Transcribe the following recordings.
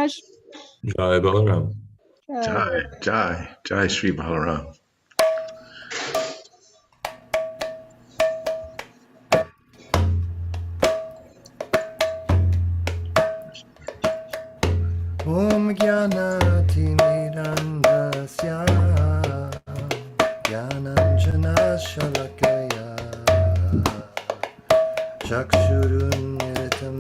Maharaj. Jai Balaram. Jai Sri Balaram. Om Gyanati Mirandasya Gyananjana Shalakaya Chakshurunmiritam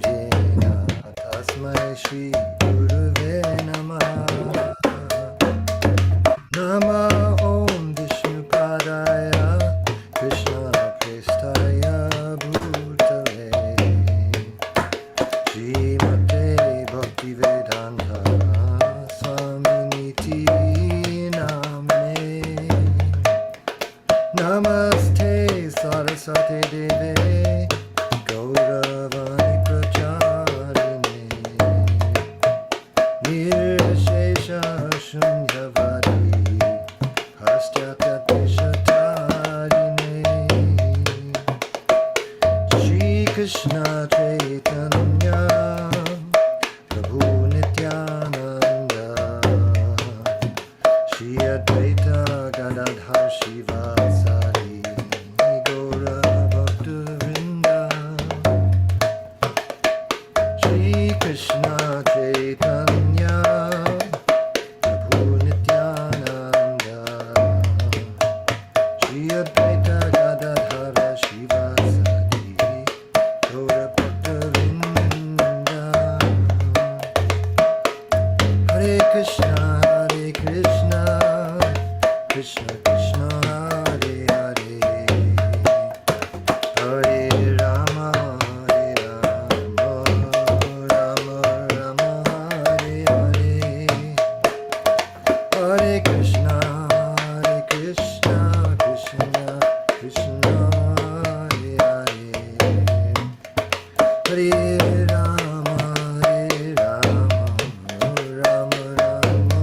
Jena Tasmai Shri Guruve Namaha Nama Om Vishnupadaya Krishna Prestaya Bhutale Srimate Bhaktivedanta Swami Niti Namane Namaste Saraswati Deve Gauravani Pracharine Nirshesha Shunyavadi Paschatya Deshatarine Shri Krishna Chaitanya Prabhu Nityananda Shri Advaita Gadadhar Shivasari Gaura Bhakta-vrinda Shri Krishna Chaitanya Prabhu Nityananda Shri Advaita Gadadhar Shivasari Gaura Bhakta-vrinda Hare Krishna, Krishna Krishna, Hare Hare, Hare Rama, Rama Rama, Hare Hare, Hare Krishna, Krishna Krishna, Hare Hare, Hare Rama, Rama Rama,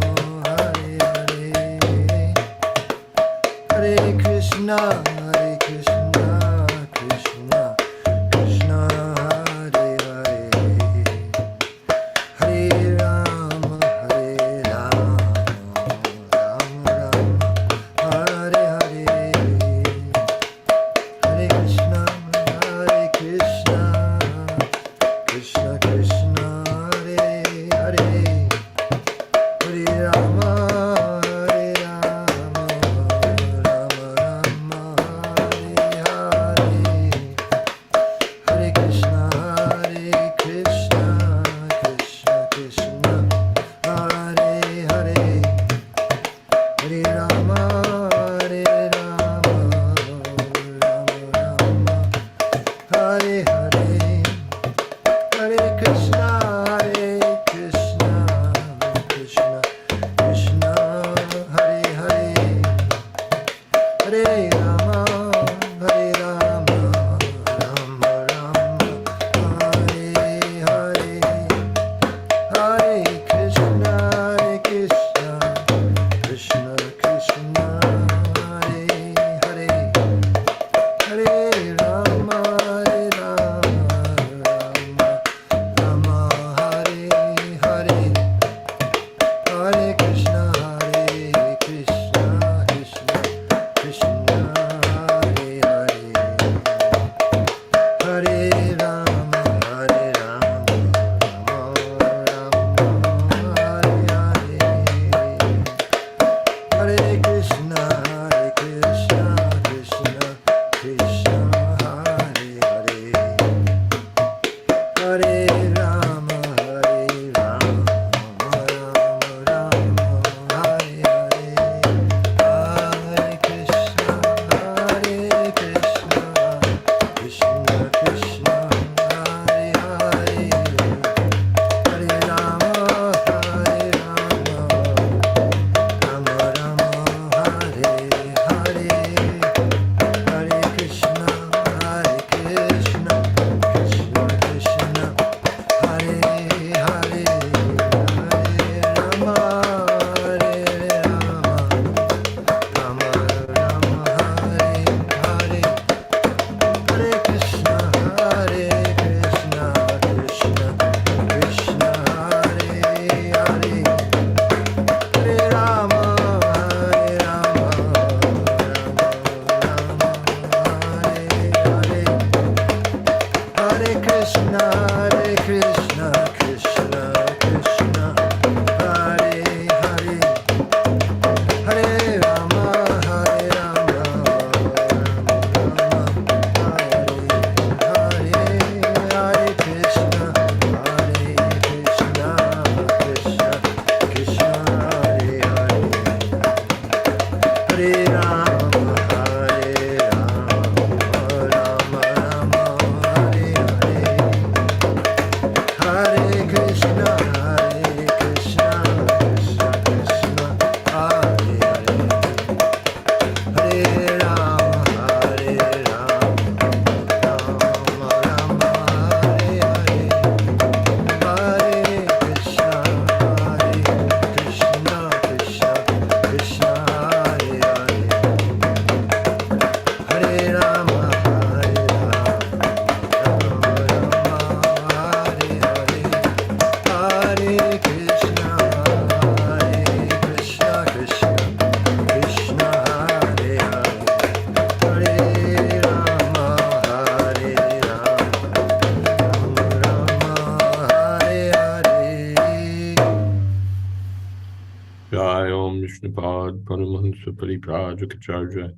Vishnupad Paramahansa Pariprajakacharya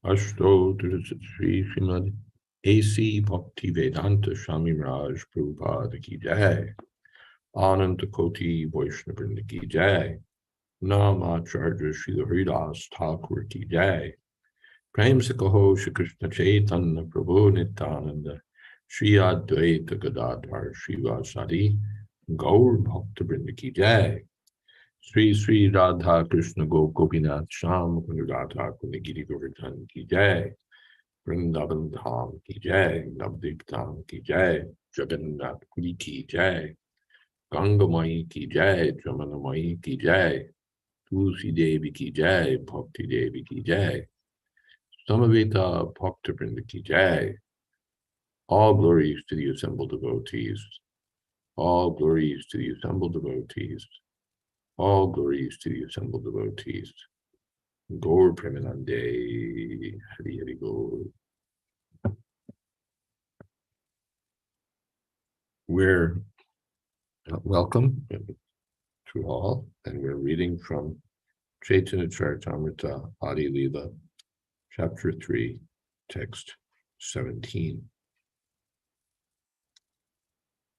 Ashto Sri Srimad A.C. Bhakti Vedanta Swami Raj Prabhupada Ki Jai Ananta Koti Vaishnavrinda Ki Jai Namacharya Sri Haridas Thakur Ki Jai Prem Sakaho Shri Krishna Chaitanya Prabhu Nityananda Shri Advaita Gadadhar Shri Vasadi Gaur Bhakta Vrinda Ki Jai Sri Sri Radha Krishna Gopinath Sham Radha Kunigiri Govardhan Ki Jai Vrindavan Dham Ki Jai Navdeep Dham Ki Jai Jagannath Puri Ki Jai Ganga Mai Ki Jai Jamana Mai Ki Jai Tulsi Devi Ki Jai Bhakti Devi Ki Jai Samaveta Bhakta Vrinda Ki Jai. All glories to the assembled devotees. All glories to the assembled devotees. All glories to the assembled devotees. Gaur Premanande, Hari Hari Gaur. We're welcome to all, and we're reading from Chaitanya Caritamrita, Adi Lila, Chapter 3, Text 17.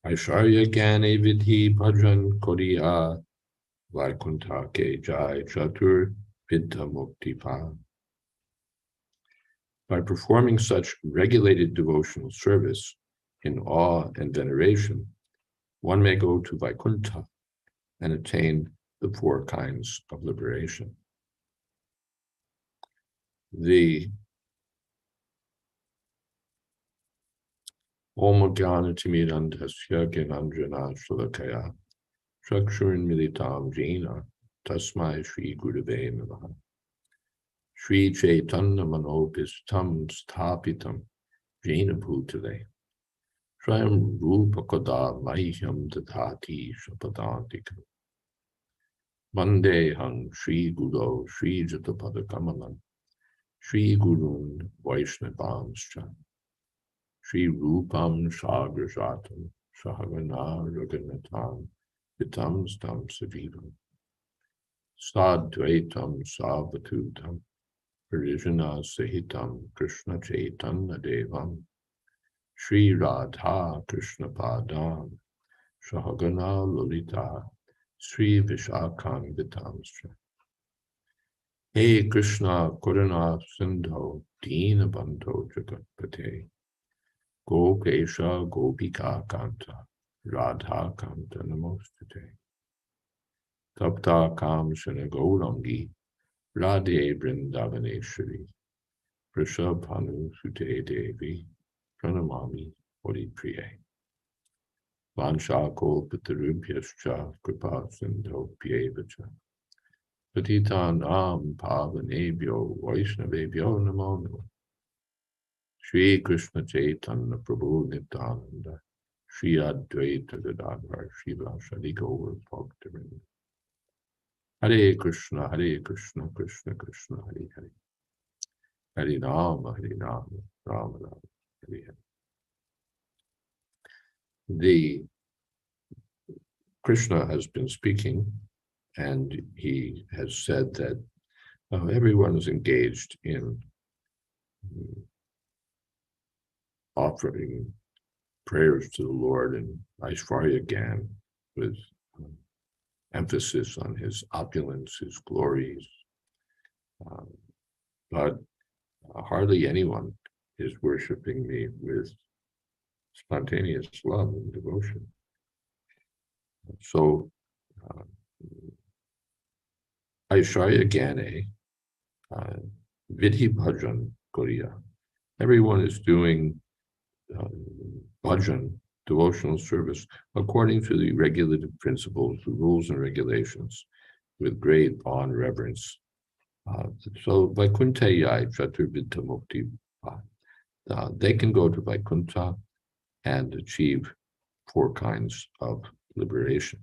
Aishwarya Gyane Vidhi Bhajan Kodiya Vaikuntha Ke Jai Chatur Vidha Mukti Pa. By performing such regulated devotional service in awe and veneration, one may go to Vaikuntha and attain the 4 kinds of liberation. The Om Jnana Timidandhasya Gyananjana Shalakaya Chakshurin Militam Jena Tasmai Shri Gurave Namaha Shri Chaitanya Manopistam Sthapitam Jena Bhutale Swayam Rupa Kada Mahyam Dadhati Shapadantikam Vandeham Shri Guru Shri Jatapada Kamalam Shri Gurun Vaishnavamscha Shri Rupam Sagrajatam Sahagana Raghunatam Vitam Stam Sajivam Sadvaitam Savatutam Parijana Sahitam Krishna Chaitanya Devam Shri Radha Krishna Padam Sahagana Lolita Sri Vishakam Vitamstra. Hey Krishna Korana Sindho Dina Bandho Jagatpate Gopesha Gopika Kanta Radha Kanta Namostate Tapta Kam Shanagaurangi Radhe Vrindavaneshwari Prashabhanu Sute Devi Pranamami Haripriye Vanshako Pitarubhyascha Kripa Sindho Pyevacha Patitanam Pavanebhyo Vaishnavebhyo Namo Namo Shri Krishna Chaitanya Prabhu Nityananda Shri Advaita Gadadhar Shri Vasadi Gaur Bhaktivinoda Hare Krishna Krishna Krishna Hare Hare Hare Rama Rama Rama Hare Hare. The Krishna has been speaking, and he has said that everyone is engaged in offering prayers to the Lord and Aishwarya Gyan with emphasis on his opulence, his glories. But hardly anyone is worshiping me with spontaneous love and devotion. So, Aishwarya Gyane, Vidhi Bhajan Koriya. Everyone is doing bhajan, devotional service, according to the regulative principles, the rules and regulations, with great awe and reverence. So Vaikuntha Yai Chaturvidha Mukti, they can go to Vaikuntha and achieve 4 kinds of liberation.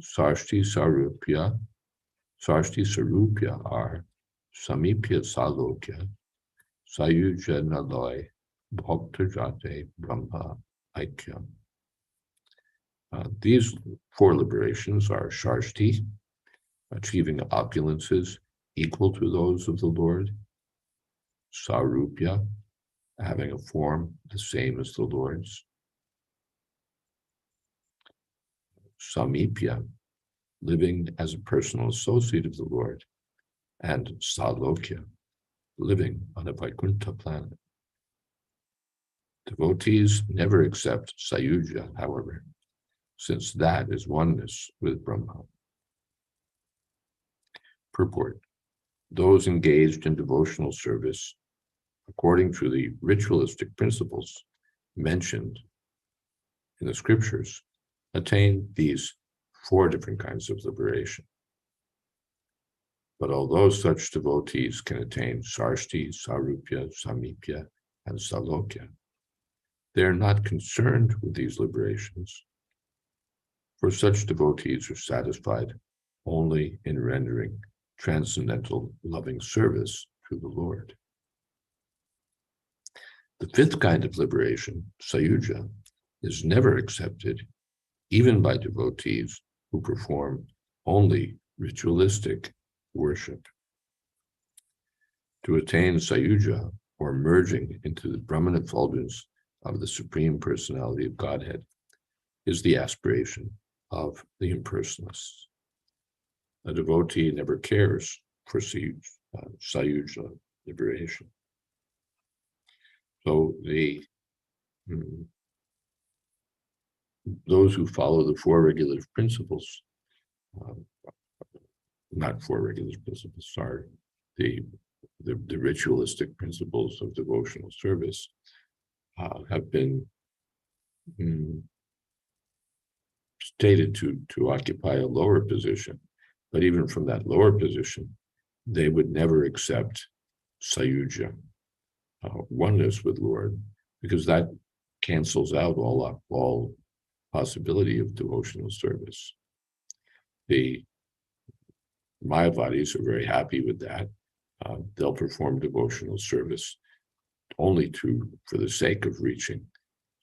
Sarshti Sarupya are Samipya Salokya, Sayuja Naloy, Bhakta Jate Brahma Aikyam. These 4 liberations are Sarshti, achieving opulences equal to those of the Lord. Sarupya, having a form the same as the Lord's. Samipya, living as a personal associate of the Lord. And Salokya, living on a Vaikuntha planet. Devotees never accept Sayuja, however, since that is oneness with Brahma. Purport: those engaged in devotional service, according to the ritualistic principles mentioned in the scriptures, attain these 4 different kinds of liberation. But although such devotees can attain Sarshti, Sarupya, Samipya, and Salokya, they are not concerned with these liberations, for such devotees are satisfied only in rendering transcendental loving service to the Lord. The 5th kind of liberation, Sayuja, is never accepted even by devotees who perform only ritualistic worship. To attain Sayuja, or merging into the Brahman effulgence of the Supreme Personality of Godhead, is the aspiration of the impersonalists. A devotee never cares for Sayuja liberation. So those who follow the 4 regulative principles, not 4 regulative principles, sorry, the ritualistic principles of devotional service have been stated to occupy a lower position. But even from that lower position, they would never accept Sayuja, oneness with Lord, because that cancels out all possibility of devotional service. The Mayavadis are very happy with that. They'll perform devotional service only for the sake of reaching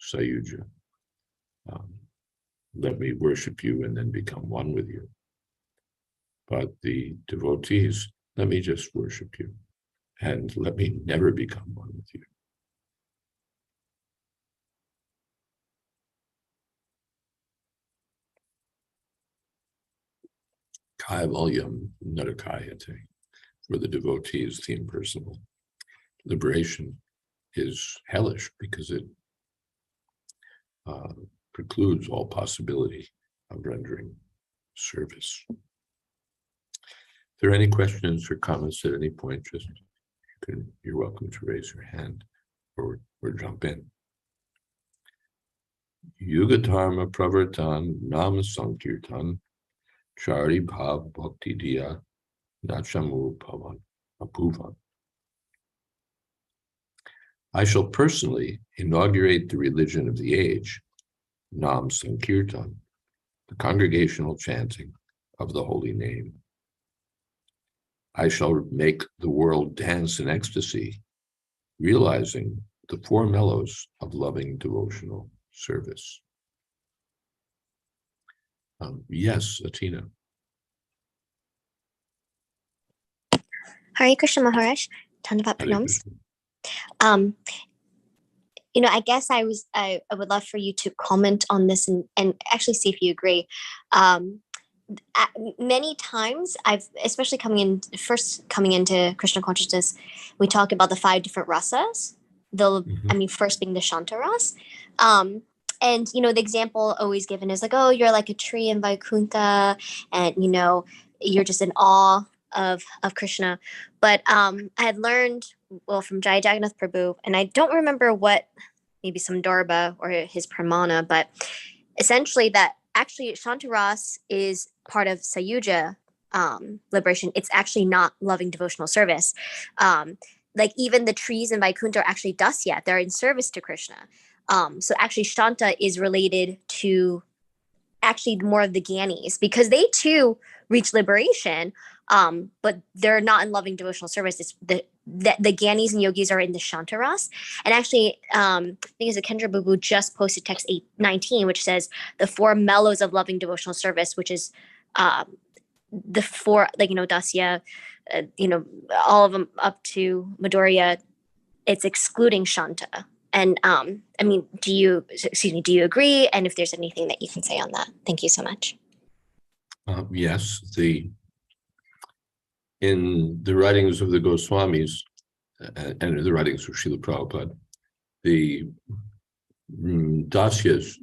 Sayuja. Let me worship you and then become one with you. But the devotees, let me just worship you and let me never become one with you. Kaivalyam Narakayate. For the devotees, the impersonal liberation is hellish because it precludes all possibility of rendering service. If there are any questions or comments at any point, you're welcome to raise your hand or jump in. Yugadharma Pravartan Nama Sankirtan Chari Bhav Bhakti Diya Nachamu Pavan Apuvan. I shall personally inaugurate the religion of the age, Nam Sankirtan, the congregational chanting of the holy name. I shall make the world dance in ecstasy, realizing the 4 mellows of loving devotional service. Yes, Atina. Hare Krishna Maharaj, Tandavat Pranams. I guess I would love for you to comment on this and actually see if you agree. Many times especially coming into Krishna consciousness, we talk about the 5 different rasas. First being the Shanta ras. And, the example always given is like, oh, you're like a tree in Vaikuntha and, you're just in awe of Krishna. But I had learned, from Jayādvaita Prabhu, and I don't remember maybe some Darba or his Pramana, but essentially that actually Shantaras is part of Sayuja liberation. It's actually not loving devotional service. Like even the trees in Vaikuntha are actually dasya. They're in service to Krishna. So actually Shanta is related to actually more of the Gyanis because they too reach liberation, but they're not in loving devotional service. It's the Gyanis and yogis are in the Shantaras. And actually, I think it's Kendra Bubu just posted text 819, which says the 4 mellows of loving devotional service, which is the four, like, Dasya, all of them up to Madhurya, it's excluding Shanta. And do you agree? And if there's anything that you can say on that, thank you so much. Yes, in the writings of the Goswamis and the writings of Srila Prabhupada, the Dasyas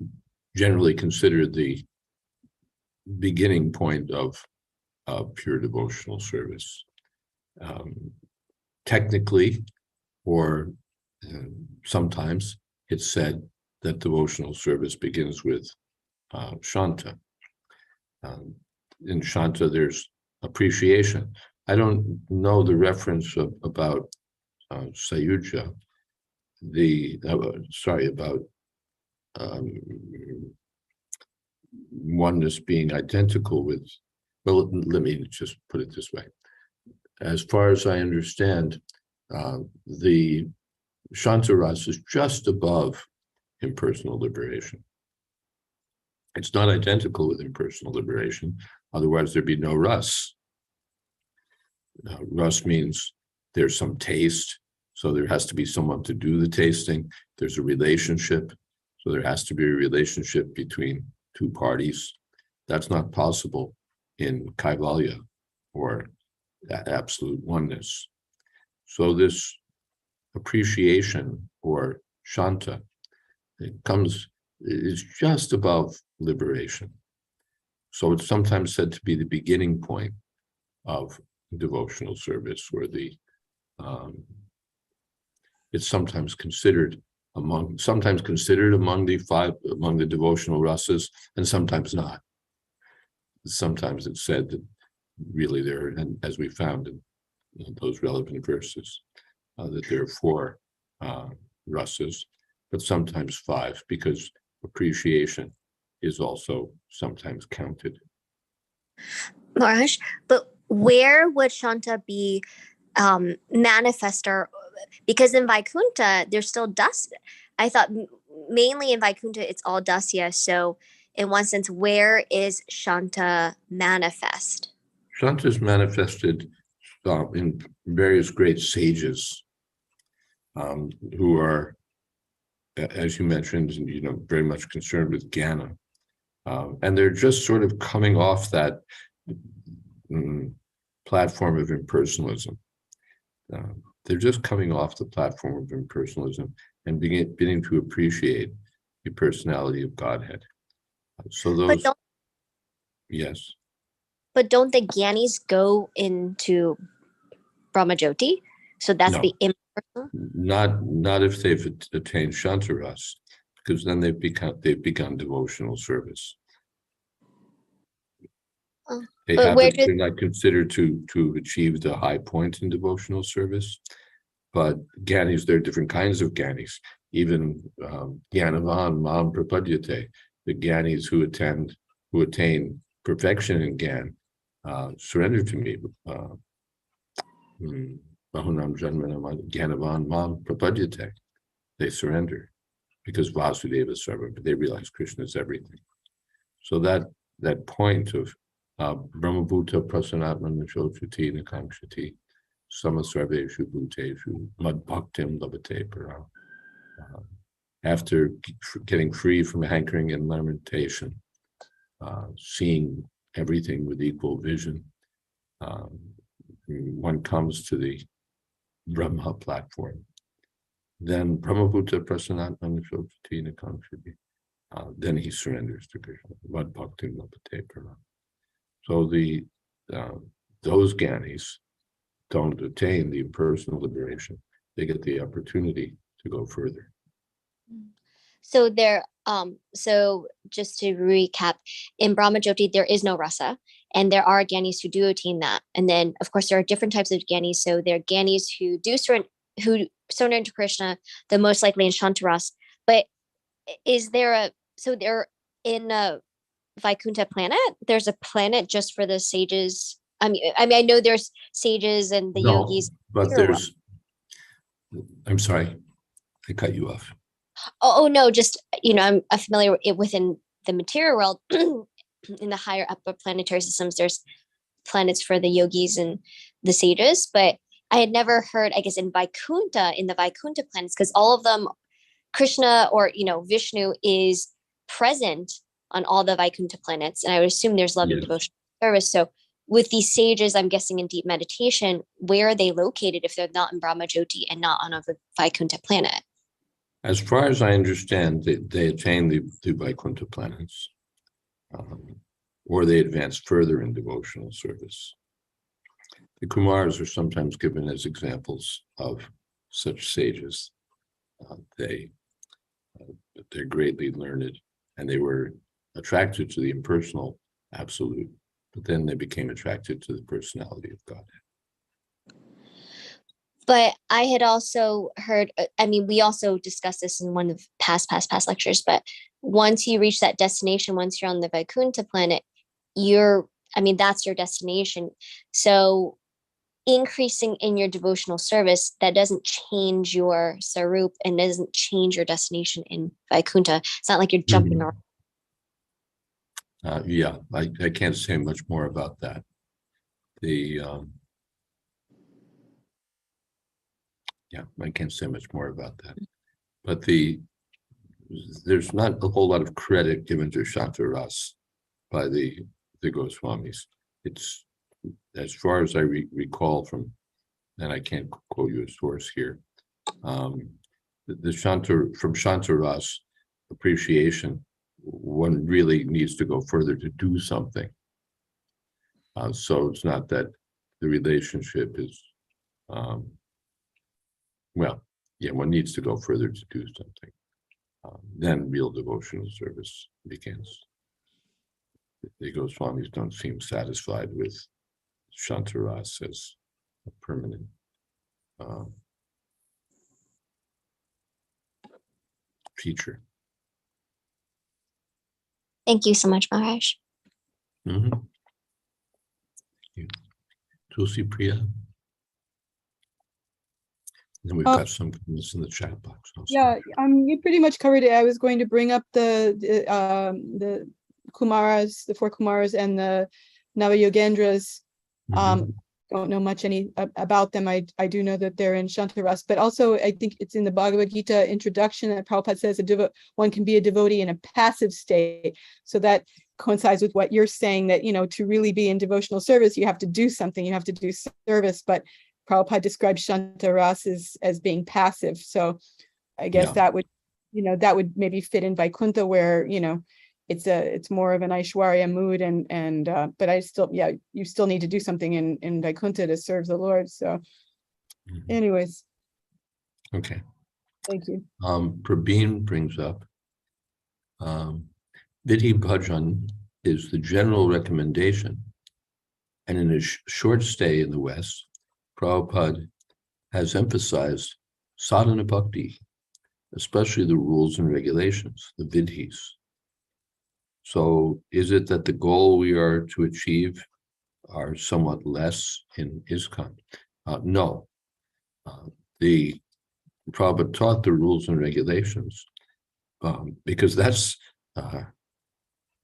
generally considered the beginning point of pure devotional service. Technically, or sometimes it's said that devotional service begins with Shanta. In Shanta, there's appreciation. I don't know the reference about Sayuja, about oneness being identical with, well, let me just put it this way. As far as I understand, the Shantaras is just above impersonal liberation. It's not identical with impersonal liberation, otherwise there'd be no ras. Ras means there's some taste, so there has to be someone to do the tasting. There's a relationship, so there has to be a relationship between two parties. That's not possible in Kaivalya or absolute oneness. So this appreciation or Shanta, is just above liberation. So it's sometimes said to be the beginning point of devotional service, or it's sometimes considered among the devotional rasas, and sometimes not. Sometimes it's said that really there, and as we found in those relevant verses, that there are 4 rasas, but sometimes 5, because appreciation is also sometimes counted. Maharaj, but where would Shanta be manifester? Because in Vaikuntha, there's still Dasya. I thought mainly in Vaikuntha, it's all Dasya. So in one sense, where is Shanta manifest? Shanta is manifested in various great sages who are, as you mentioned, very much concerned with Jnana. And they're just sort of coming off that platform of impersonalism. They're just coming off the platform of impersonalism and beginning to appreciate the personality of Godhead. So those, yes. But don't the Gyanis go into Brahmajyoti? So that's the impersonal? Not if they've attained Shantaras, because then they've begun devotional service. They're not considered to achieve the high point in devotional service, but Gyanis, there are different kinds of Gyanis. Even Jnanavan Mam Prapadyate, the Gyanis who attain perfection in Gyan, surrender to me. Bahunam Janmanam Jnanavan Mam Prapadyate. They surrender because Vasudeva Sarva, but they realize Krishna is everything. So that point of Brahmabhuta Prasanatman Nachochuti Nakamshati Samasarveshu Bhuteshu Mad Bhaktim Labate Param. After getting free from hankering and lamentation, seeing everything with equal vision, one comes to the Brahma platform. Then Brahmabhuta Prasanatman Nachochuti Nakamshati. Then he surrenders to Krishna. Mad Bhaktim Labate Param. So those Gyanis don't attain the impersonal liberation. They get the opportunity to go further. So so just to recap, in Brahmajyoti there is no rasa, and there are Gyanis who do attain that. And then of course there are different types of Gyanis. So there are Gyanis who surrender to Krishna, the most likely in Shantaras. But they're in a Vaikuntha planet? There's a planet just for the sages. I mean, I know there's sages and the yogis. But there's. I'm sorry, I cut you off. Oh no, just I'm familiar within the material world. In the higher upper planetary systems, there's planets for the yogis and the sages, but I had never heard, I guess, in the Vaikuntha planets, because all of them, Krishna or, Vishnu is present on all the Vaikuntha planets. And I would assume there's love and devotion service. So with these sages, I'm guessing in deep meditation, where are they located if they're not in Brahmajyoti and not on a Vaikuntha planet? As far as I understand, they attain the Vaikuntha planets, or they advance further in devotional service. The Kumars are sometimes given as examples of such sages. They're greatly learned, and they were attracted to the impersonal absolute, but then they became attracted to the personality of God. But I had also heard, we also discussed this in one of past lectures, but once you reach that destination, once you're on the Vaikuntha planet, that's your destination. So increasing in your devotional service, that doesn't change your sarup and doesn't change your destination in Vaikuntha. It's not like you're jumping around. I can't say much more about that. I can't say much more about that. But there's not a whole lot of credit given to Shantaras by the Goswamis. It's, as far as I recall from, and I can't quote you a source here, from Shantaras appreciation, one really needs to go further to do something. So it's not that the relationship is, one needs to go further to do something. Then real devotional service begins. The Goswamis don't seem satisfied with Shantaras as a permanent feature. Thank you so much, Maharaj. Mm-hmm. Thank you. Tulsi Priya. And then we've got some comments in the chat box also. You pretty much covered it. I was going to bring up the Kumaras, the 4 Kumaras, and the Navayogendras. Don't know much about them. I do know that they're in Shantaras, but also I think it's in the Bhagavad Gita introduction that Prabhupada says one can be a devotee in a passive state. So that coincides with what you're saying, that, to really be in devotional service, you have to do something, you have to do service, but Prabhupada describes Shantaras as being passive. So I guess that would maybe fit in Vaikuntha, where, it's more of an Aishwarya mood, but I still, you still need to do something in Vaikuntha to serve the Lord. So anyways. Okay. Thank you. Prabeen brings up, Vidhi Bhajan is the general recommendation, and in a short stay in the West, Prabhupada has emphasized sadhana bhakti, especially the rules and regulations, the vidhis. So is it that the goal we are to achieve are somewhat less in ISKCON? No. The Prabhupada taught the rules and regulations because that's,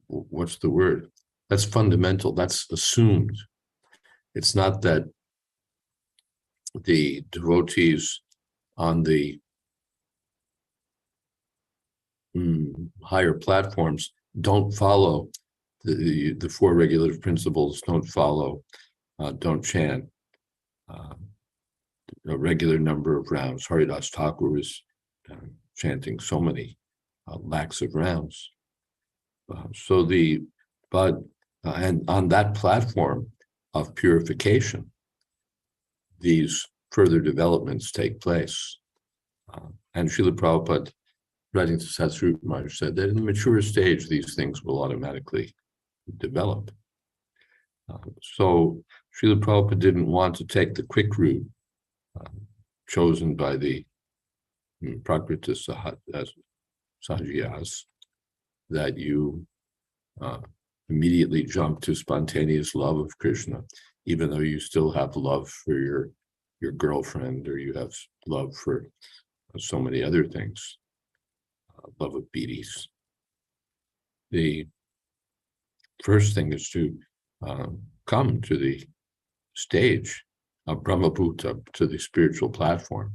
what's the word? That's fundamental, that's assumed. It's not that the devotees on the higher platforms don't follow the 4 regulative principles, don't chant a regular number of rounds. Haridas Thakur is chanting so many lakhs of rounds. And on that platform of purification, these further developments take place. And Srila Prabhupada, writing to Satsvarupa Maharaj, said that in the mature stage, these things will automatically develop. So Srila Prabhupada didn't want to take the quick route chosen by the Prakriti Sahajiyas, that you immediately jump to spontaneous love of Krishna, even though you still have love for your girlfriend, or you have love for so many other things, love of bidis. The first thing is to come to the stage of Brahmabhuta, to the spiritual platform,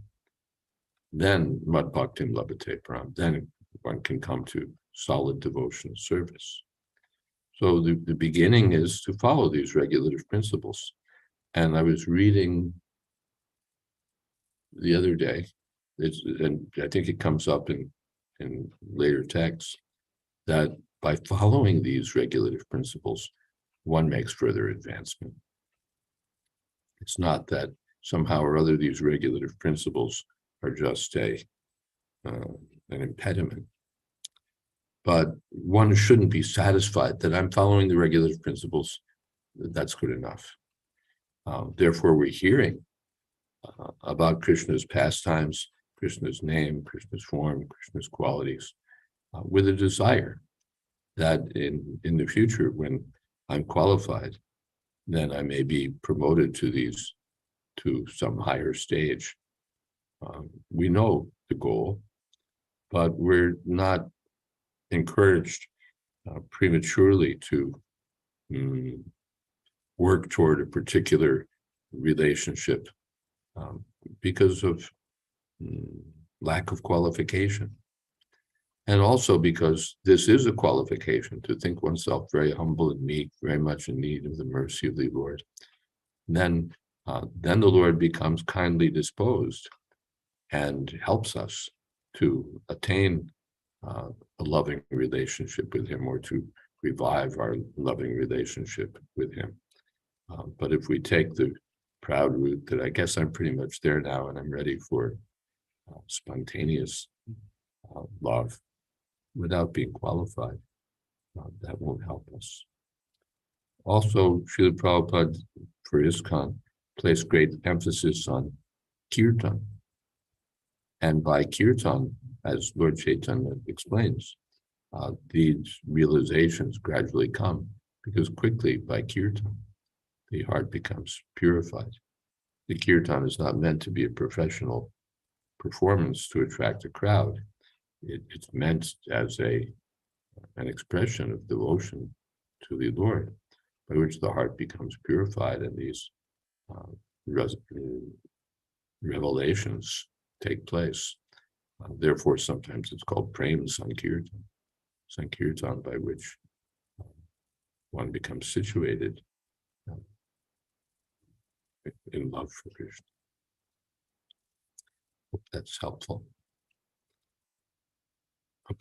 then Mad Bhaktim Labhate Param, then one can come to solid devotional service. So the beginning is to follow these regulative principles. And I was reading the other day, and I think it comes up in later texts, that by following these regulative principles, one makes further advancement. It's not that somehow or other these regulative principles are just an impediment. But one shouldn't be satisfied that I'm following the regulative principles, that's good enough. Therefore, we're hearing about Krishna's pastimes, Krishna's name, Krishna's form, Krishna's qualities, with a desire that in the future, when I'm qualified, then I may be promoted to some higher stage. We know the goal, but we're not encouraged prematurely to work toward a particular relationship because of lack of qualification. And also because this is a qualification, to think oneself very humble and meek, very much in need of the mercy of the Lord. Then the Lord becomes kindly disposed and helps us to attain a loving relationship with him, or to revive our loving relationship with him. But if we take the proud route that I guess I'm pretty much there now and I'm ready for spontaneous love without being qualified, that won't help us. Also, Srila Prabhupada for ISKCON placed great emphasis on kirtan. And by kirtan, as Lord Chaitanya explains, these realizations gradually come, because quickly by kirtan, the heart becomes purified. The kirtan is not meant to be a professional performance to attract a crowd. It's meant as an expression of devotion to the Lord, by which the heart becomes purified and these revelations take place. Therefore, sometimes it's called Prema Sankirtan, Sankirtan, by which one becomes situated in love for Krishna. Hope that's helpful.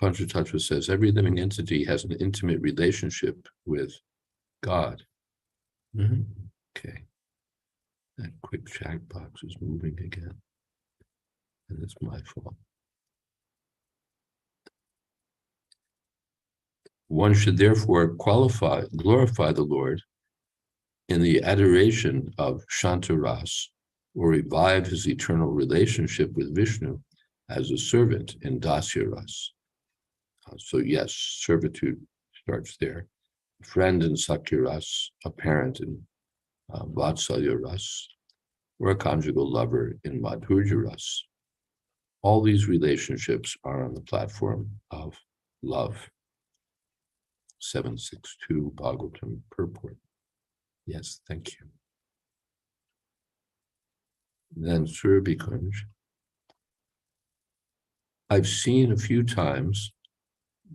Panchatattva says every living entity has an intimate relationship with God. Okay. That quick chat box is moving again, and it's my fault. One should therefore glorify the Lord in the adoration of Shantaras, or revive his eternal relationship with Vishnu as a servant in Dasyaras. So yes, servitude starts there. A friend in Sakyaras, a parent in Vatsalyaras, or a conjugal lover in Madhuryaras. All these relationships are on the platform of love. 762 Bhagavatam purport. Yes, thank you. Then Surabhi Kunj. I've seen a few times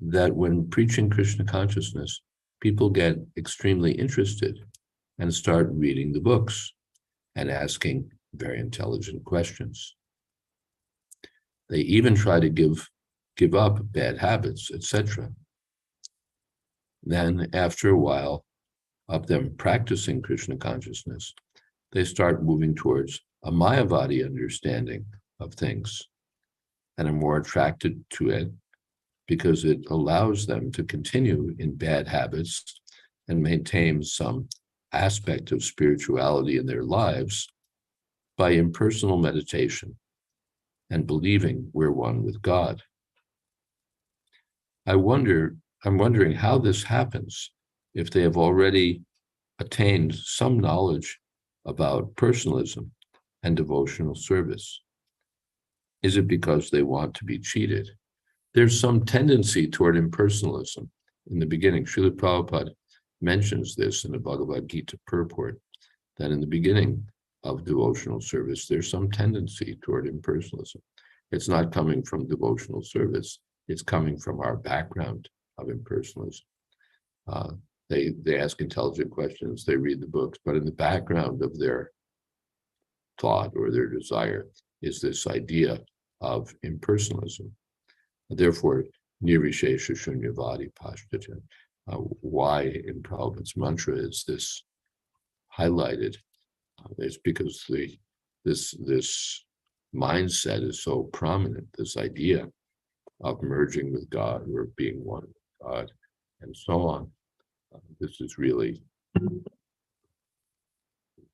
that when preaching Krishna consciousness, people get extremely interested and start reading the books and asking very intelligent questions. They even try to give up bad habits, etc. Then after a while of them practicing Krishna consciousness, they start moving towards a Mayavadi understanding of things and are more attracted to it because it allows them to continue in bad habits and maintain some aspect of spirituality in their lives by impersonal meditation and believing we're one with God. I'm wondering how this happens if they have already attained some knowledge about personalism and devotional service. Is it because they want to be cheated? There's some tendency toward impersonalism in the beginning. Srila Prabhupada mentions this in the Bhagavad Gita purport, that in the beginning of devotional service, there's some tendency toward impersonalism. It's not coming from devotional service, it's coming from our background of impersonalism. They ask intelligent questions, they read the books, but in the background of their thought or their desire is this idea of impersonalism. Therefore, nirvishesha shunyavadi pashtata. Why in Prabhupada's mantra is this highlighted? It's because this mindset is so prominent, this idea of merging with God or being one with God and so on. This is really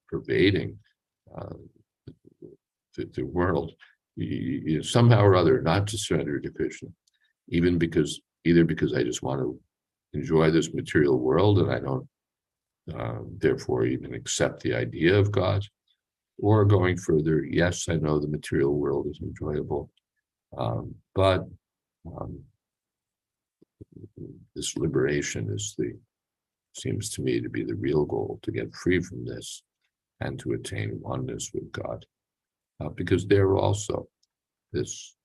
pervading the world. Somehow or other, not to surrender to Krishna, either because I just want to enjoy this material world and I don't therefore even accept the idea of God, or going further, yes, I know the material world is enjoyable, but this liberation seems to me to be the real goal, to get free from this and to attain oneness with God. Because there also this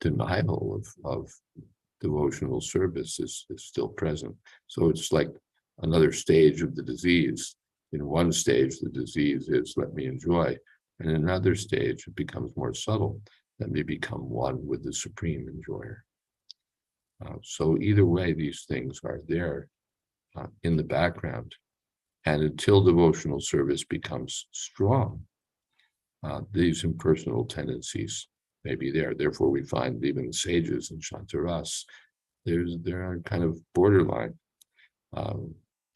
denial of devotional service is still present. So it's like another stage of the disease. In one stage, the disease is let me enjoy. And in another stage, it becomes more subtle. Let me become one with the supreme enjoyer. So either way, these things are there in the background. And until devotional service becomes strong, these impersonal tendencies may be there. Therefore, we find even sages in Shantaras, they're kind of borderline,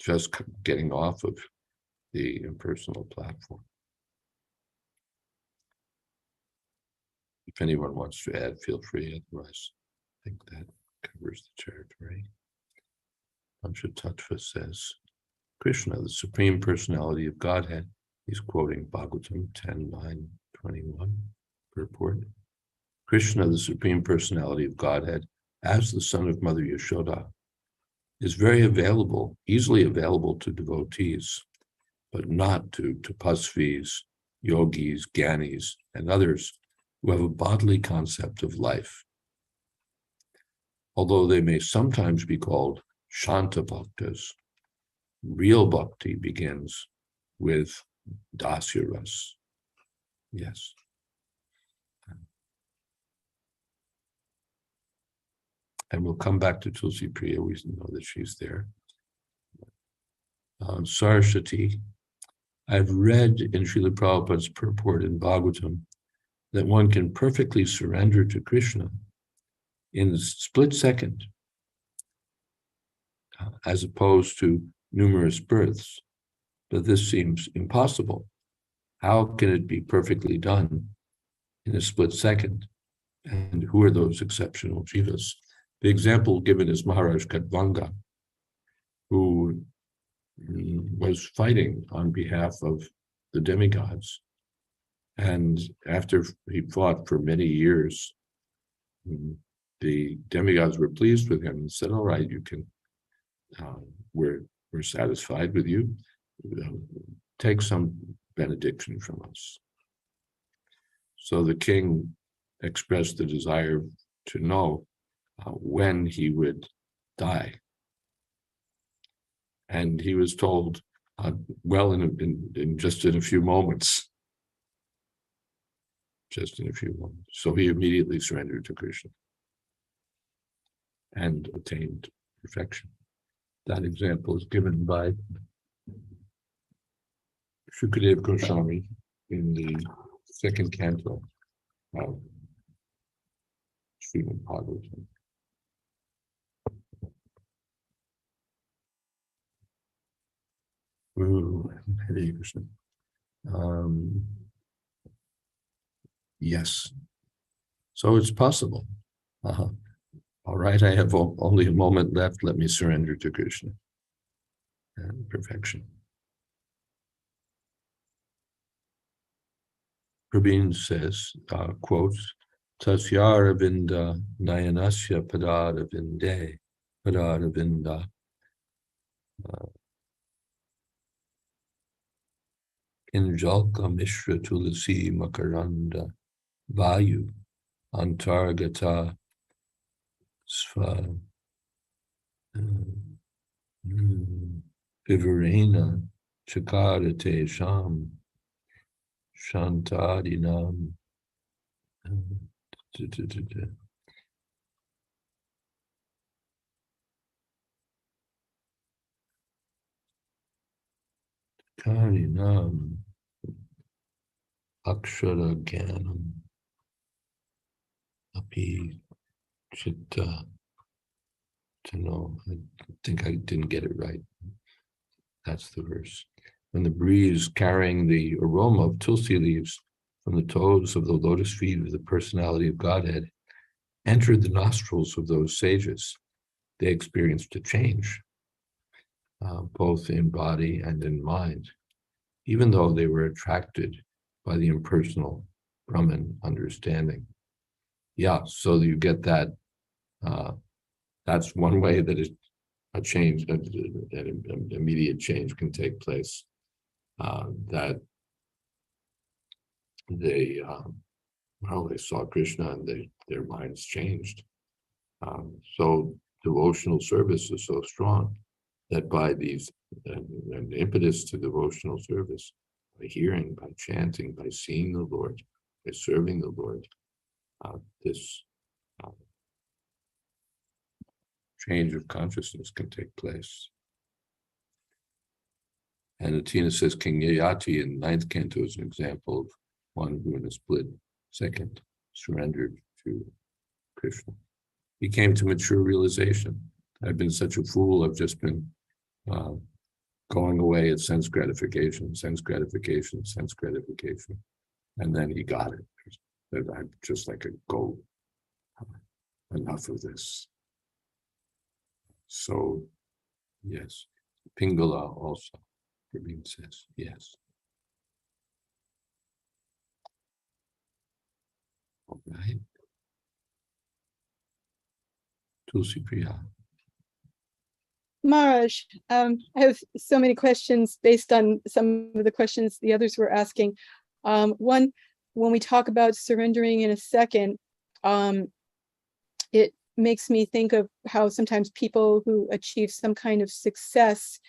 just getting off of the impersonal platform. If anyone wants to add, feel free. Otherwise, I think that covers the territory. Panchatattva says, Krishna, the Supreme Personality of Godhead, he's quoting Bhagavatam 10:9-21 purport. Krishna, the Supreme Personality of Godhead, as the son of Mother Yashoda, is very available, easily available to devotees, but not to tapasvis, yogis, gyanis, and others who have a bodily concept of life. Although they may sometimes be called Shanta Bhaktas, real bhakti begins with Dasya Ras. Yes. And we'll come back to Tulsi Priya. We know that she's there. Saraswati, I've read in Srila Prabhupada's purport in Bhagavatam that one can perfectly surrender to Krishna in a split second, as opposed to numerous births. But this seems impossible. How can it be perfectly done in a split second? And who are those exceptional jivas? The example given is Maharaj Khatvanga, who was fighting on behalf of the demigods. And after he fought for many years, the demigods were pleased with him and said, all right, you can, we're satisfied with you. Take some benediction from us. So the king expressed the desire to know when he would die. And he was told, well, in just in a few moments. Just in a few moments. So he immediately surrendered to Krishna and attained perfection. That example is given by Shukadev Goswami in the second canto of Srimad Bhagavatam. Hare Krishna. Yes. So it's possible. All right, I have only a moment left. Let me surrender to Krishna and perfection. Prabhin says, quotes, Tasyara Vinda Nayanasya Padara Vinda Kinjalka Mishra Tulasi Makaranda Vayu Antargata Sva Vivarena Chakarate Sham Shantadinam Karinam Akshara Ganam Api Chitta. To know, I think I didn't get it right. That's the verse. When the breeze carrying the aroma of tulsi leaves from the toes of the lotus feet of the personality of Godhead entered the nostrils of those sages, they experienced a change, both in body and in mind, even though they were attracted by the impersonal Brahman understanding. Yeah, so you get that. That's one way that a change, an immediate change can take place. That they saw Krishna and their minds changed. So devotional service is so strong that by these an impetus to devotional service, by hearing, by chanting, by seeing the Lord, by serving the Lord, this change of consciousness can take place. And Atina says King Yayati in 9th canto is an example of one who in a split second surrendered to Krishna. He came to mature realization. I've been such a fool. I've just been going away at sense gratification, sense gratification, sense gratification. And then he got it. I'm just like a goat. Enough of this. So, yes. Pingala also. Praveen says, yes. All right. Tulsi Priya. Maharaj, I have so many questions based on some of the questions the others were asking. One, when we talk about surrendering in a second, it makes me think of how sometimes people who achieve some kind of success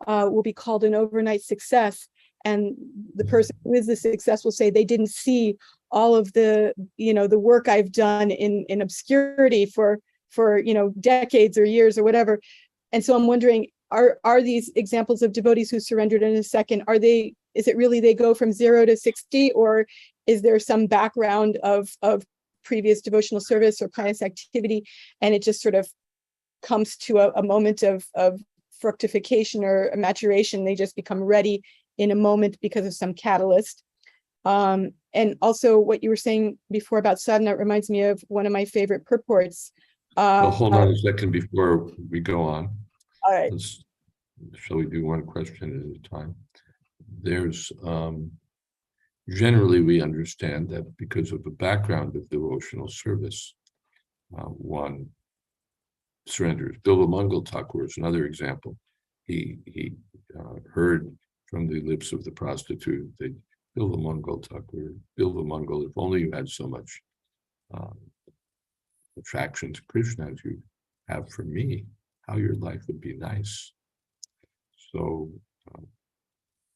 will be called an overnight success. And the person who is the success will say they didn't see all of the, the work I've done in obscurity for decades or years or whatever. And so I'm wondering, are these examples of devotees who surrendered in a second, is it really they go from 0 to 60, or is there some background of previous devotional service or pious activity, and it just sort of comes to a moment of fructification or a maturation? They just become ready in a moment because of some catalyst. And also what you were saying before about sadhana reminds me of one of my favorite purports. Well, hold on a second before we go on. All right. Shall we do one question at a time? There's generally we understand that because of the background of devotional service, one surrenders. Bilva Mangal Thakur is another example. He heard from the lips of the prostitute that Bilva Mangal Thakur, Bilva Mangal, if only you had so much attraction to Krishna as you have for me, how your life would be nice. So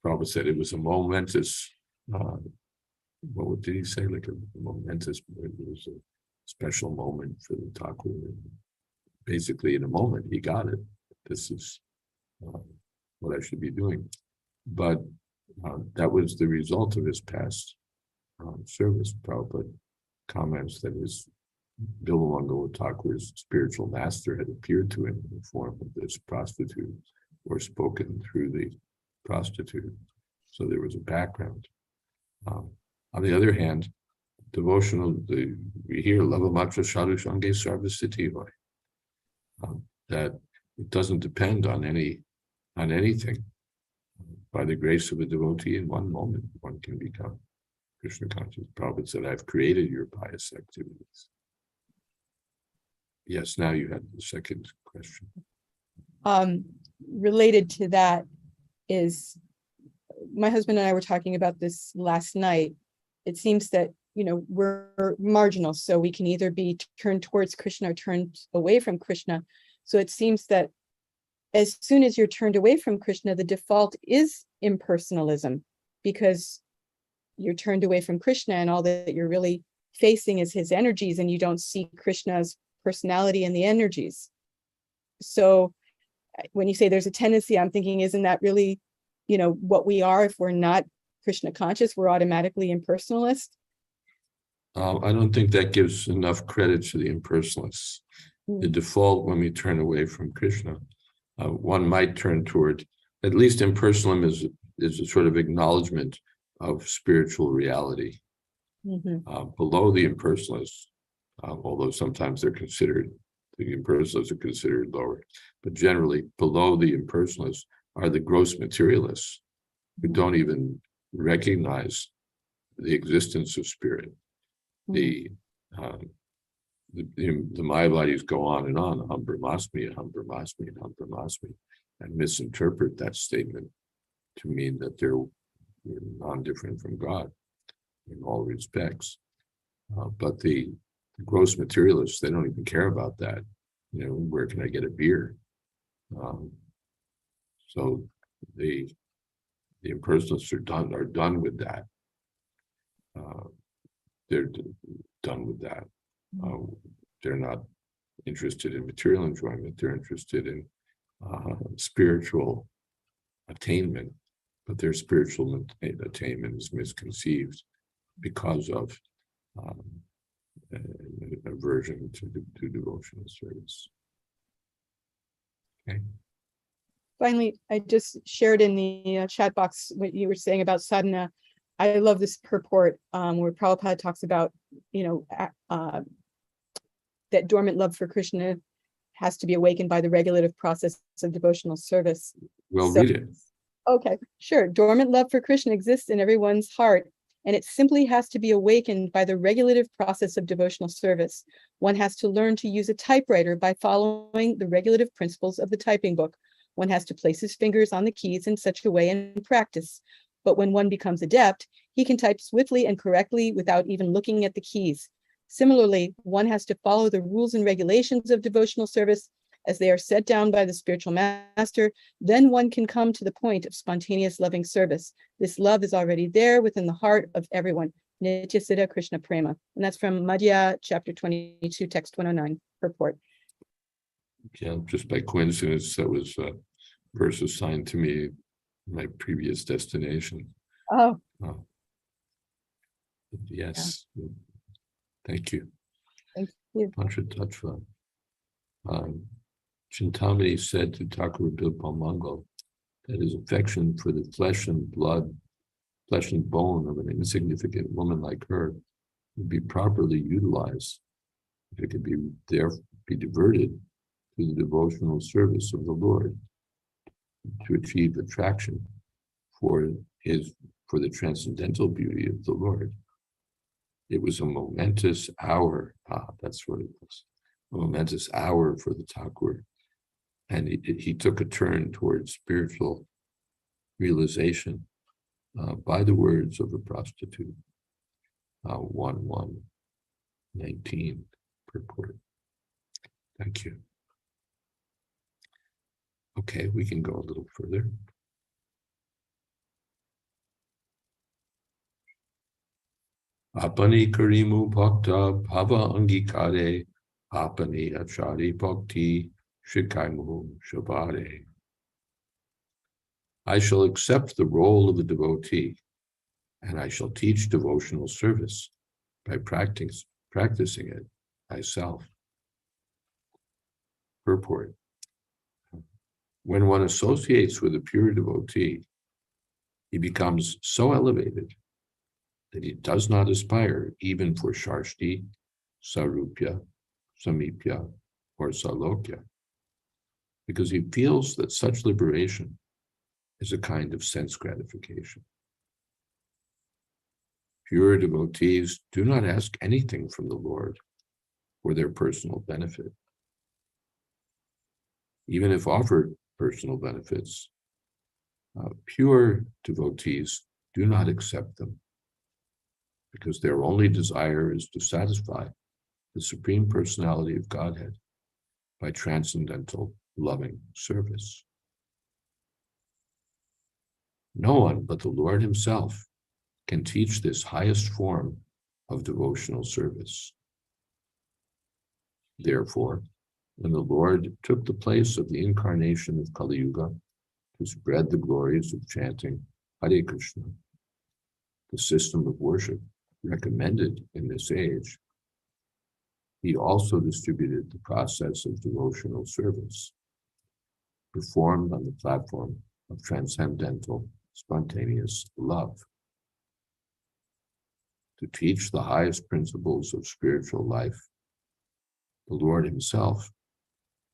Prabhupada said it was a momentous, what did he say? Like a momentous, it was a special moment for the Thakur. Basically in a moment, he got it. This is what I should be doing. But that was the result of his past service. Prabhupada comments that his Bilva Mangal Thakur's spiritual master had appeared to him in the form of this prostitute or spoken through the prostitute. So there was a background. On the other hand, devotional, we hear Lava Matra Sadhu Shange Sarvasiti, that it doesn't depend on anything. By the grace of a devotee, in one moment, one can become Krishna conscious. Prabhupada said, I've created your pious activities. Yes, now you had the second question. Related to that is my husband and I were talking about this last night. It seems that, we're marginal, so we can either be turned towards Krishna or turned away from Krishna. So it seems that as soon as you're turned away from Krishna, the default is impersonalism, because you're turned away from Krishna and all that you're really facing is his energies, and you don't see Krishna's personality in the energies. So when you say there's a tendency, I'm thinking, isn't that really, what we are? If we're not Krishna conscious, we're automatically impersonalist. I don't think that gives enough credit to the impersonalists. The default, when we turn away from Krishna, one might turn toward, at least impersonalism is a sort of acknowledgement of spiritual reality. Below the impersonalists, although sometimes the impersonalists are considered lower, but generally below the impersonalists are the gross materialists who don't even recognize the existence of spirit. The Mayavadis go on, aham brahmasmi, aham brahmasmi, aham brahmasmi, and misinterpret that statement to mean that they're non-different from God in all respects. But the gross materialists, they don't even care about that. Where can I get a beer? So the impersonalists are done with that. They're done with that. They're not interested in material enjoyment. They're interested in spiritual attainment, but their spiritual attainment is misconceived because of aversion to devotional service. Okay. Finally, I just shared in the chat box what you were saying about sadhana. I love this purport where Prabhupada talks about, that dormant love for Krishna has to be awakened by the regulative process of devotional service. Read it. Okay, sure. Dormant love for Krishna exists in everyone's heart, and it simply has to be awakened by the regulative process of devotional service. One has to learn to use a typewriter by following the regulative principles of the typing book. One has to place his fingers on the keys in such a way and practice. But when one becomes adept, he can type swiftly and correctly without even looking at the keys. Similarly, one has to follow the rules and regulations of devotional service as they are set down by the spiritual master. Then one can come to the point of spontaneous loving service. This love is already there within the heart of everyone. Nitya Siddha Krishna Prema. And that's from Madhya, chapter 22, text 109, purport. Yeah, just by coincidence, that was a verse assigned to me in my previous destination. Oh. Yes. Yeah. Thank you. Thank you. Tantra Tattva. Chintamani said to Thakur Bilpal Mangal that his affection for the flesh and bone of an insignificant woman like her would be properly utilized if it could be diverted to the devotional service of the Lord to achieve attraction for the transcendental beauty of the Lord. It was a momentous hour. That's what it was. A momentous hour for the Thakur. And he took a turn towards spiritual realization by the words of a prostitute. 1:1:19 purport. Thank you. Okay, we can go a little further. Apani karimu bhakta bhava angikare apani achari bhakti shikaimu shabare. I shall accept the role of a devotee, and I shall teach devotional service by practicing it myself. Purport. When one associates with a pure devotee, he becomes so elevated that he does not aspire even for Sharshti, Sarupya, Samipya, or Salokya, because he feels that such liberation is a kind of sense gratification. Pure devotees do not ask anything from the Lord for their personal benefit. Even if offered personal benefits, Pure devotees do not accept them because their only desire is to satisfy the Supreme Personality of Godhead by transcendental loving service. No one but the Lord himself can teach this highest form of devotional service. Therefore, when the Lord took the place of the incarnation of Kali Yuga to spread the glories of chanting Hare Krishna, the system of worship recommended in this age, he also distributed the process of devotional service performed on the platform of transcendental spontaneous love. To teach the highest principles of spiritual life, the Lord himself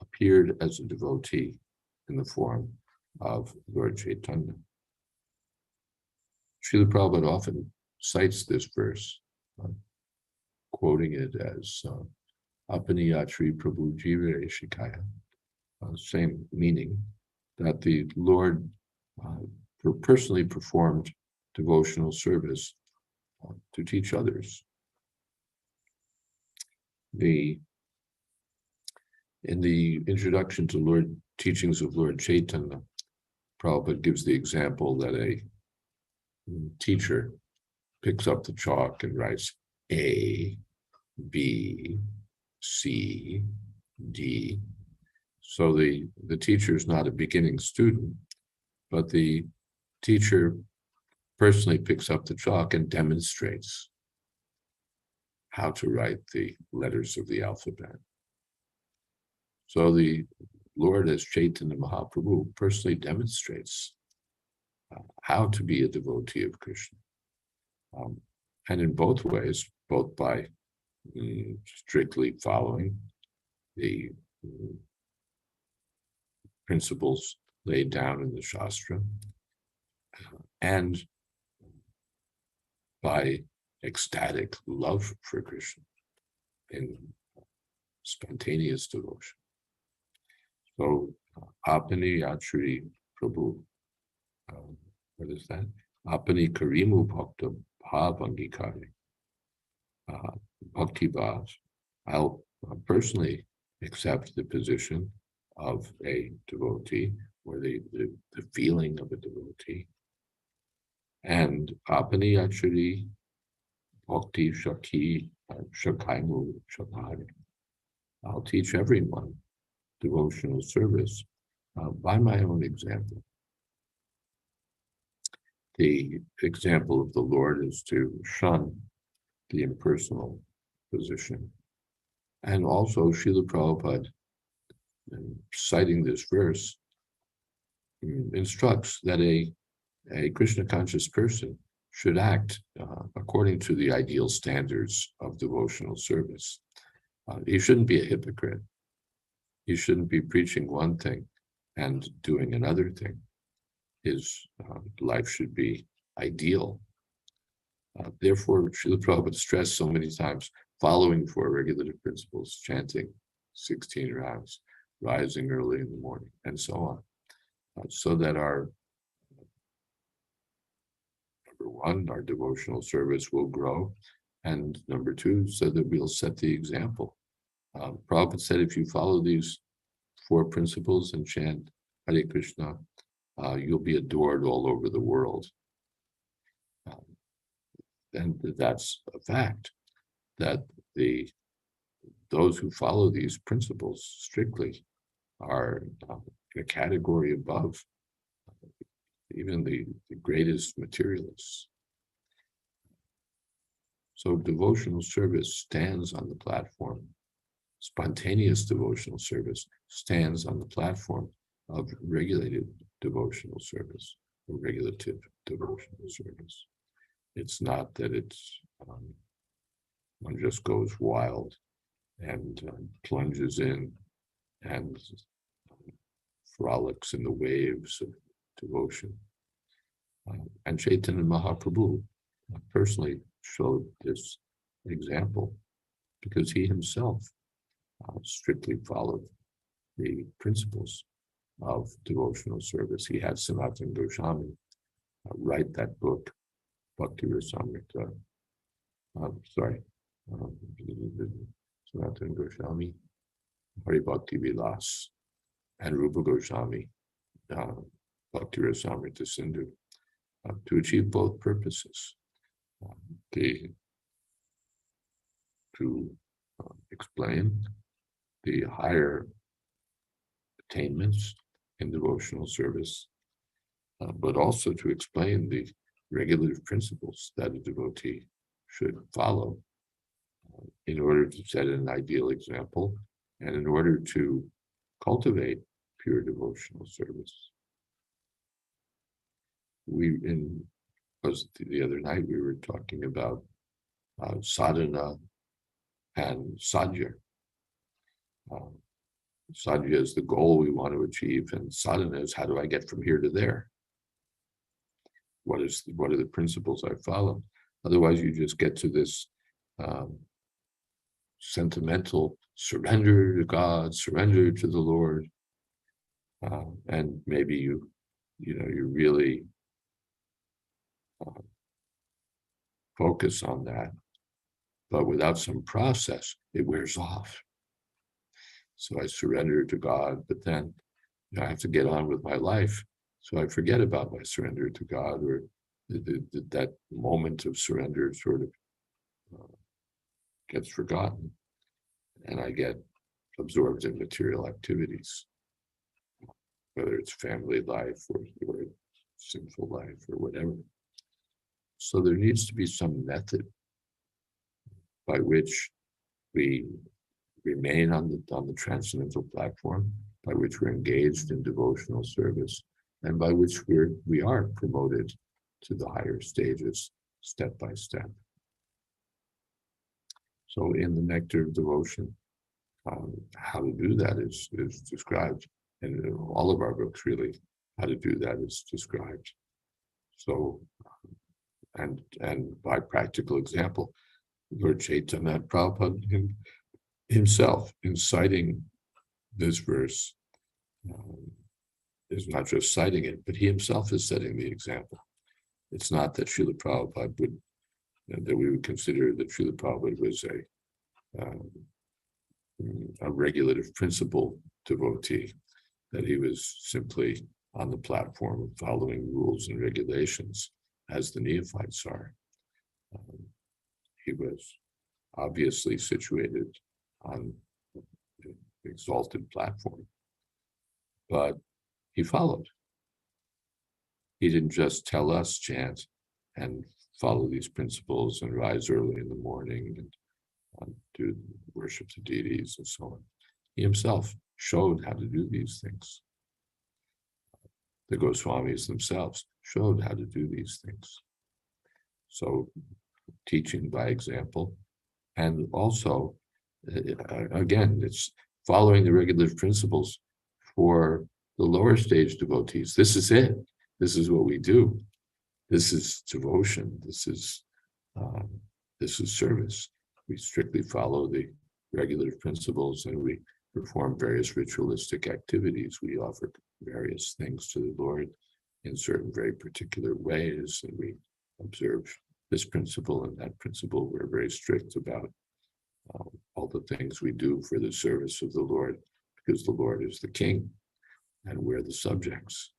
appeared as a devotee in the form of Lord Caitanya. Srila Prabhupada often cites this verse, quoting it as Apaniyatri Prabhu Jivare Shikaya, same meaning, that the Lord personally performed devotional service to teach others. In the introduction to teachings of Lord Chaitanya, Prabhupada gives the example that a teacher picks up the chalk and writes A, B, C, D. So the teacher is not a beginning student, but the teacher personally picks up the chalk and demonstrates how to write the letters of the alphabet. So the Lord, as Chaitanya Mahaprabhu, personally demonstrates how to be a devotee of Krishna. And in both ways, both by strictly following the principles laid down in the Shastra, and by ecstatic love for Krishna in spontaneous devotion. So, Apani Yachri Prabhu, what is that? Apani Karimu Bhakta Bhavangikari, Bhakti Bhav. I'll personally accept the position of a devotee, or the feeling of a devotee. And Apani Achari Bhakti Shaki Shakaimu Shakari. I'll teach everyone devotional service by my own example. The example of the Lord is to shun the impersonal position. And also Srila Prabhupada, citing this verse, instructs that a Krishna conscious person should act according to the ideal standards of devotional service. He shouldn't be a hypocrite. He shouldn't be preaching one thing and doing another thing. His life should be ideal. Therefore, Srila Prabhupada stressed so many times, following four regulative principles, chanting 16 rounds, rising early in the morning, and so on, so that number one, our devotional service will grow, and number two, so that we'll set the example. Prabhupada said, if you follow these four principles and chant Hare Krishna, you'll be adored all over the world. And that's a fact, that those who follow these principles strictly are in a category above even the greatest materialists. So devotional service stands on the platform. Spontaneous devotional service stands on the platform of regulated devotional service, or regulative devotional service. It's not that it's one just goes wild and plunges in and frolics in the waves of devotion. And Chaitanya Mahaprabhu personally showed this example because he himself strictly followed the principles of devotional service. He had Sanatana Goswami write that book, Bhakti Rasamrita. Sanatana Goswami, Hari Bhakti Vilas, and Rupa Goswami, Bhakti Rasamrita Sindhu, to achieve both purposes. To explain the higher attainments in devotional service, but also to explain the regulative principles that a devotee should follow in order to set an ideal example and in order to cultivate pure devotional service. Because the other night we were talking about sadhana and sadhya. Sadhya is the goal we want to achieve, and sadhana is how do I get from here to there? What are the principles I follow? Otherwise, you just get to this sentimental surrender to God, surrender to the Lord, and maybe you really focus on that, but without some process, it wears off. So I surrender to God, but then I have to get on with my life. So I forget about my surrender to God, or that moment of surrender sort of gets forgotten, and I get absorbed in material activities, whether it's family life or sinful life or whatever. So there needs to be some method by which we remain on the transcendental platform, by which we're engaged in devotional service, and by which we are promoted to the higher stages step by step. So in the Nectar of Devotion, how to do that is described, and in all of our books really, how to do that is described. So, and by practical example, Lord Chaitanya Prabhupada himself, in citing this verse, is not just citing it, but he himself is setting the example. It's not that Srila Prabhupada that we would consider that Srila Prabhupada was a regulative principle devotee, that he was simply on the platform of following rules and regulations as the neophytes are. He was obviously situated on the exalted platform, but he followed. He didn't just tell us chant and follow these principles and rise early in the morning and do worship the deities and so on. He himself showed how to do these things. The Goswamis themselves showed how to do these things. So teaching by example, and also, again, it's following the regulative principles for the lower stage devotees. This is it. This is what we do. This is devotion. This is service. We strictly follow the regulative principles, and we perform various ritualistic activities. We offer various things to the Lord in certain very particular ways, and we observe this principle and that principle. We're very strict about all the things we do for the service of the Lord, because the Lord is the king and we're the subjects.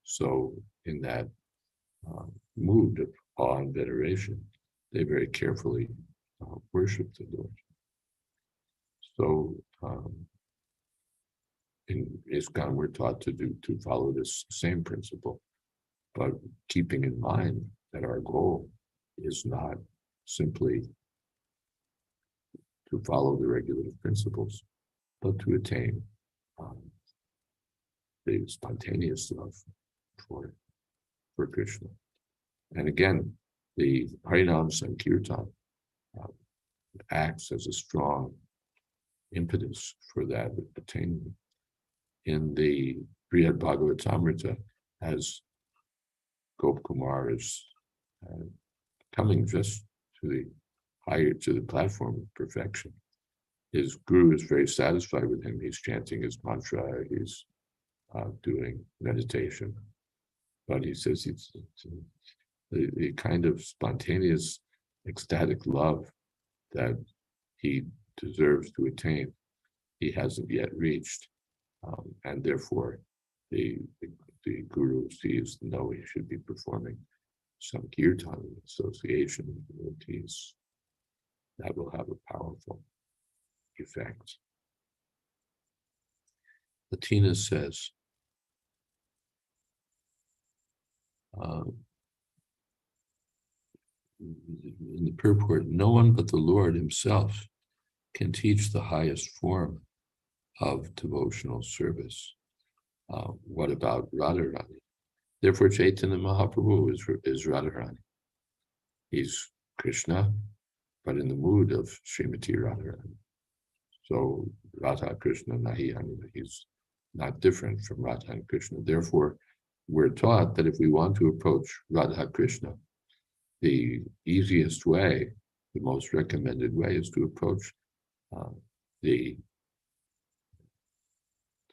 So in that mood of awe and veneration, they very carefully worship the Lord. So in ISKCON, we're taught to follow this same principle, but keeping in mind that our goal is not simply to follow the regulative principles, but to attain the spontaneous love for Krishna. And again, the Harinam Sankirtan acts as a strong impetus for that attainment. In the Brihad Bhagavatamrita, as Gopkumar is coming just to the platform of perfection, his guru is very satisfied with him. He's chanting his mantra, he's doing meditation. But he says it's the kind of spontaneous, ecstatic love that he deserves to attain, he hasn't yet reached, and therefore the guru sees no, he should be performing some kirtan in association with devotees. That will have a powerful effect. Latina says, in the purport, no one but the Lord himself can teach the highest form of devotional service. What about Radharani? Therefore, Chaitanya Mahaprabhu is Radharani. He's Krishna, but in the mood of Srimati Radharani. So Radha Krishna Nahi, he's not different from Radha and Krishna. Therefore, we're taught that if we want to approach Radha Krishna, the easiest way, the most recommended way, is to approach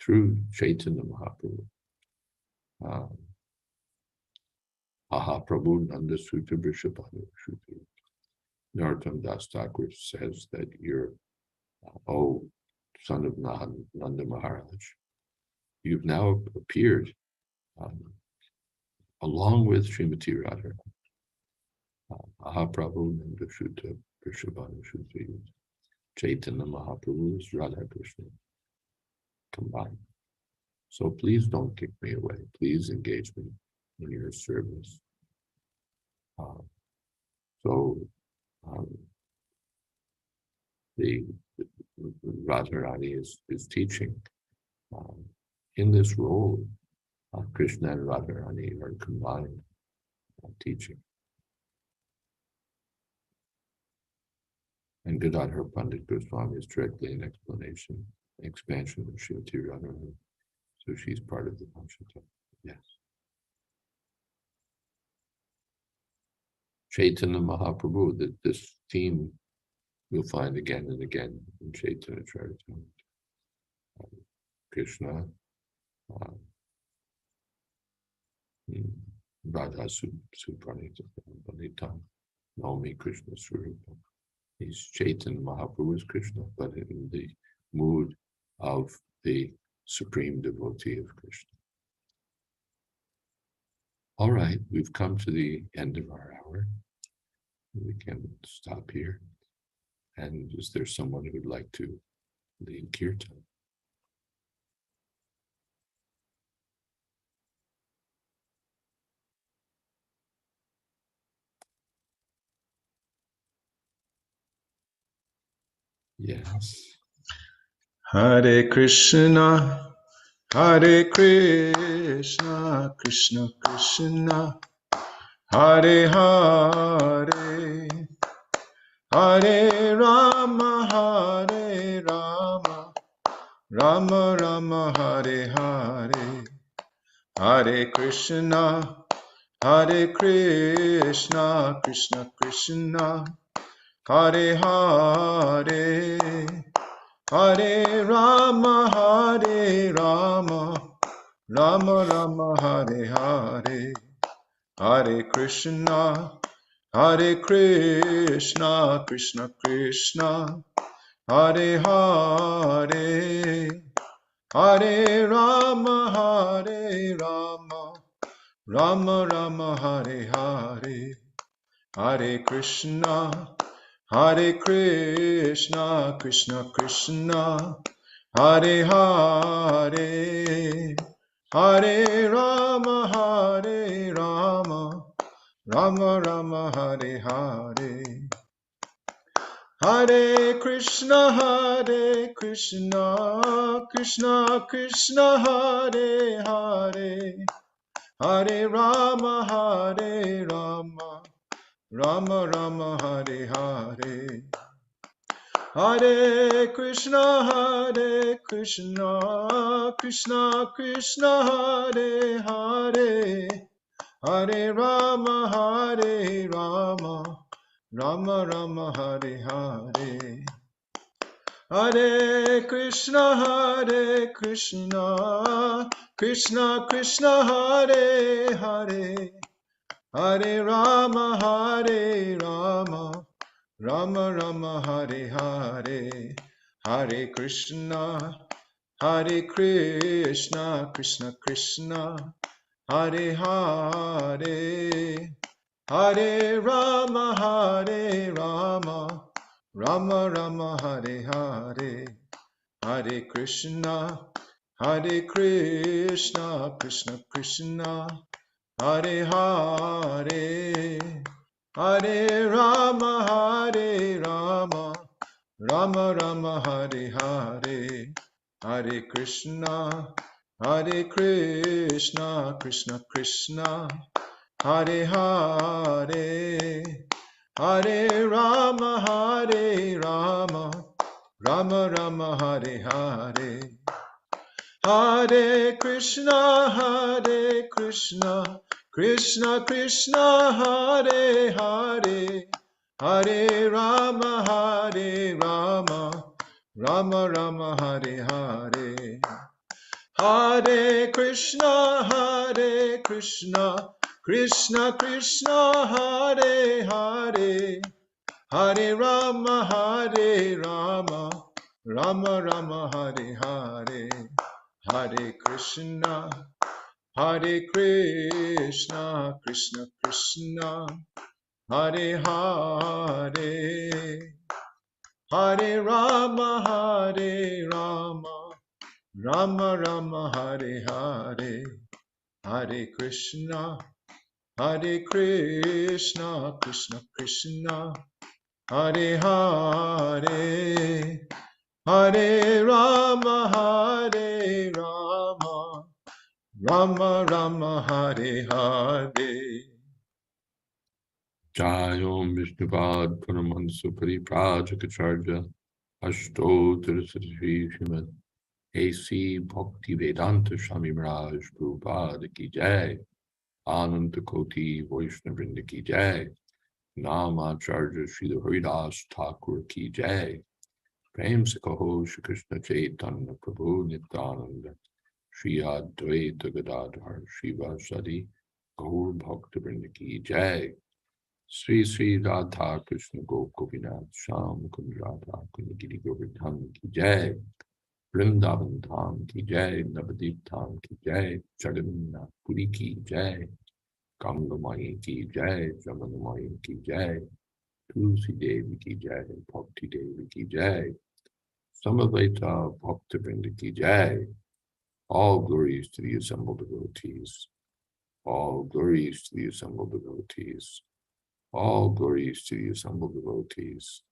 through Chaitanya Mahaprabhu. Mahaprabhu Nanda Sutta Vrishabhanu Shruti. Narottam Das Thakur says that you're, oh, son of Nanda Maharaj, you've now appeared along with Srimati Radharani. Mahaprabhu Nanda Sutta Vrishabhanu Shruti. Chaitanya Mahaprabhu is Radha Krishna combined. So please don't kick me away. Please engage me in your service. The Radharani is teaching in this role. Krishna and Radharani are combined teaching. And Gadadhar Pandit Goswami is directly an expansion of Srimati Radharani. So she's part of the Panchatattva. Yes. Chaitanya Mahaprabhu, this theme you'll find again and again in Chaitanya Charitamrita. Krishna, Radha Supranita, Naomi Krishna Swarupa. He's Chaitanya Mahaprabhu is Krishna, but in the mood of the supreme devotee of Krishna. All right, we've come to the end of our hour. We can stop here. And is there someone who would like to lead Kirtan? Yes. Hare Krishna, Hare Krishna, Krishna Krishna, Hare Hare, Hare Rama, Hare Rama, Rama Rama, Hare Hare, Hare Krishna, Hare Krishna, Krishna Krishna, Hare Hare, Hare Rama, Hare Rama, Rama Rama, Hare Hare, Hare Krishna, Hare Krishna, Krishna Krishna, Hare Hare, Hare Rama, Hare Rama, Rama Rama, Hare Hare, Hare Krishna, Hare Krishna, Krishna Krishna, Hare Hare, Hare Rama, Hare Rama, Rama Rama, Hare Hare, Hare Krishna, Krishna Krishna, Hare Hare, Hare Rama, Hare Rama, Rama Rama, Hare Hare, Hare Krishna, Krishna Krishna, Hare Hare, Hare Rama, Hare Rama, Rama Rama, Hare Hare, Hare Krishna, Krishna Krishna Krishna Hare Hare, Hare Rama Hare Rama, Rama Rama Hare Hare, Hare Krishna Krishna Krishna, Hare Hare, Hare Rama Hare Rama, Rama Rama Hare Hare, Hare Krishna Krishna Krishna, Hare Hare, Hare Rama Hare Rama, Rama Rama Hare Hare, Hare Krishna Krishna Krishna, Hare Hare, Hare Rama Hare Rama, Rama Rama Hare Hare, Hare Krishna Krishna Krishna Hare Hare, Hare Rama Hare Rama, Rama Rama Hare Hare, Hare Krishna Krishna Krishna Hare Hare, Hare Rama Hare Rama, Rama Rama Hare Hare, Hare Krishna Krishna Krishna, Hare Hare, Hare Rama Hare Rama, Rama Rama Hare Hare, Hare Krishna Krishna Krishna, Hare Hare, Hare Rama Hare Rama, Rama Rama Hare Hare. Jayom Vishnupad Paramahansa Pariprajaka Ashtottara Sri Srimad A.C. Bhakti Vedanta Swami Maharaj Prabhupada Ki Jai, Ananta Koti Vaishnavrinda Ki Jai, Namacharya Srila Haridas Thakur Ki Jai, Prem Se Kaho Shri Krishna Chaitanya Prabhu Nityananda, Shri Jayādvaita Gadadhar Srivasadi Gaur Bhaktivinoda Ki Jai, Sri Sri Radha Krishna Gop Gopinath Sham Kund Radha Kund Giri Govardhan Ki Jai, Vrindavan Dham Ki Jai, Navadip Dham Ki Jai, Jagannath Puri Ki Jai, Ganga Mai Ki Jai, Jamuna Mai Ki Jai, Tulsi Devi Ki Jai, Bhakti Devi Ki Jai, Samaveta Bhaktivinoda Ki Jai. All glories to the assembled devotees. All glories to the assembled devotees. All glories to the assembled devotees.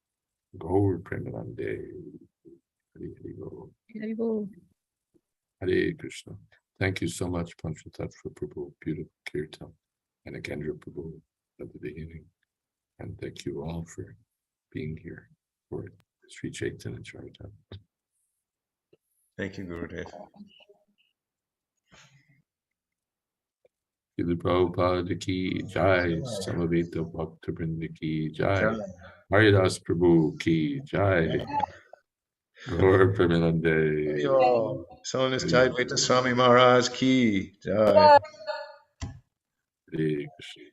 Gaur Premanande. Hare Hare Bol. Hare Bol. Hare Krishna. Thank you so much, Panchatattva Prabhu, beautiful Kirtan, and Akendra Prabhu at the beginning. And thank you all for being here for Sri Chaitanya Charitamrita. Thank you, Gurudev. Srila Prabhupada Ki Jai, Samaveta Bhaktivinoda Ki Jai, Haridas Prabhu Ki Jai, Gaur Premanande. So is Jayādvaita Swami Maharaj Ki Jai. Hare Krishna.